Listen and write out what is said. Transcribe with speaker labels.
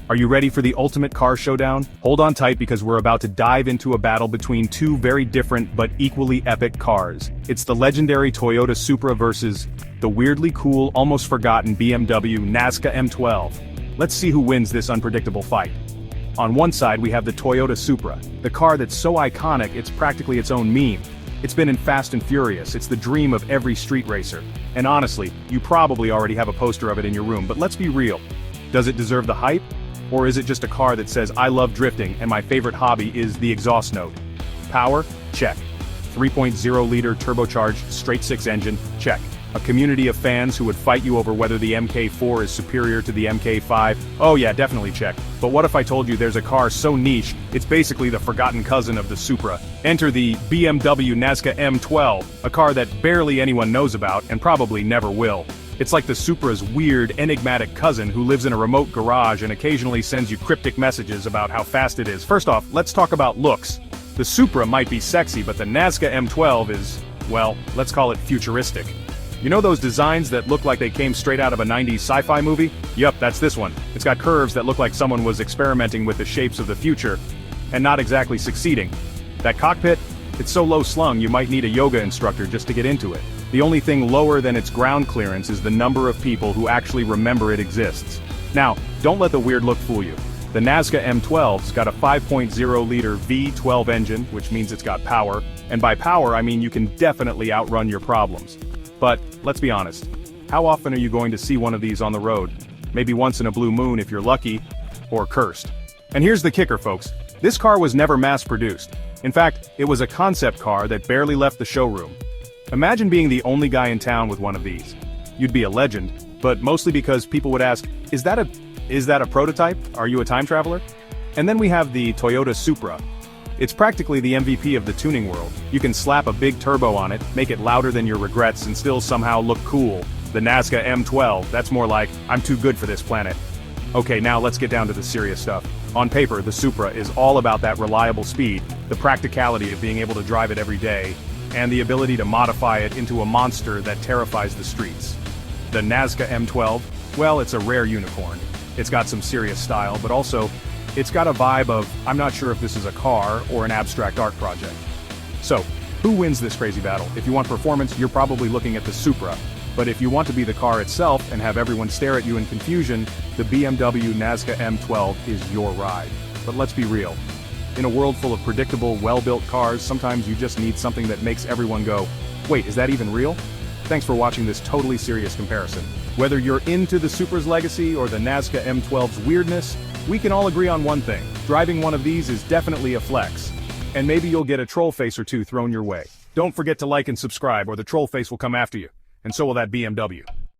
Speaker 1: Are you ready for the ultimate car showdown? Hold on tight because we're about to dive into a battle between two very different but equally epic cars. It's the legendary Toyota Supra versus the weirdly cool, almost forgotten BMW Nazca M12. Let's see who wins this unpredictable fight. On one side we have the Toyota Supra, the car that's so iconic it's practically its own meme. It's been in Fast and Furious, it's the dream of every street racer. And honestly, you probably already have a poster of it in your room, but let's be real. Does it deserve the hype? Or is it just a car that says I love drifting and my favorite hobby is the exhaust note? Power? Check. 3.0-liter turbocharged straight-six engine? Check. A community of fans who would fight you over whether the MK4 is superior to the MK5? Oh yeah, definitely check. But what if I told you there's a car so niche, it's basically the forgotten cousin of the Supra? Enter the BMW Nazca M12, a car that barely anyone knows about and probably never will. It's like the Supra's weird, enigmatic cousin who lives in a remote garage and occasionally sends you cryptic messages about how fast it is. First off, let's talk about looks. The Supra might be sexy, but the Nazca M12 is, well, let's call it futuristic. You know those designs that look like they came straight out of a 90s sci-fi movie? Yup, that's this one. It's got curves that look like someone was experimenting with the shapes of the future, and not exactly succeeding. That cockpit? It's so low-slung you might need a yoga instructor just to get into it. The only thing lower than its ground clearance is the number of people who actually remember it exists. Now, don't let the weird look fool you. The Nazca M12's got a 5.0-liter V12 engine, which means it's got power, and by power I mean you can definitely outrun your problems. But, let's be honest, how often are you going to see one of these on the road? Maybe once in a blue moon if you're lucky, or cursed. And here's the kicker, folks. This car was never mass-produced. In fact, it was a concept car that barely left the showroom. Imagine being the only guy in town with one of these. You'd be a legend, but mostly because people would ask, is that a prototype? Are you a time traveler? And then we have the Toyota Supra. It's practically the MVP of the tuning world. You can slap a big turbo on it, make it louder than your regrets and still somehow look cool. The Nazca M12, that's more like, I'm too good for this planet. Okay, now let's get down to the serious stuff. On paper, the Supra is all about that reliable speed, the practicality of being able to drive it every day, and the ability to modify it into a monster that terrifies the streets. The Nazca M12, well, it's a rare unicorn. It's got some serious style, but also, it's got a vibe of, I'm not sure if this is a car or an abstract art project. So, who wins this crazy battle? If you want performance, you're probably looking at the Supra. But if you want to be the car itself and have everyone stare at you in confusion, the BMW Nazca M12 is your ride. But let's be real. In a world full of predictable, well-built cars, sometimes you just need something that makes everyone go, wait, is that even real? Thanks for watching this totally serious comparison. Whether you're into the Supra's legacy or the Nazca M12's weirdness, we can all agree on one thing. Driving one of these is definitely a flex. And maybe you'll get a troll face or two thrown your way. Don't forget to like and subscribe or the troll face will come after you. And so will that BMW.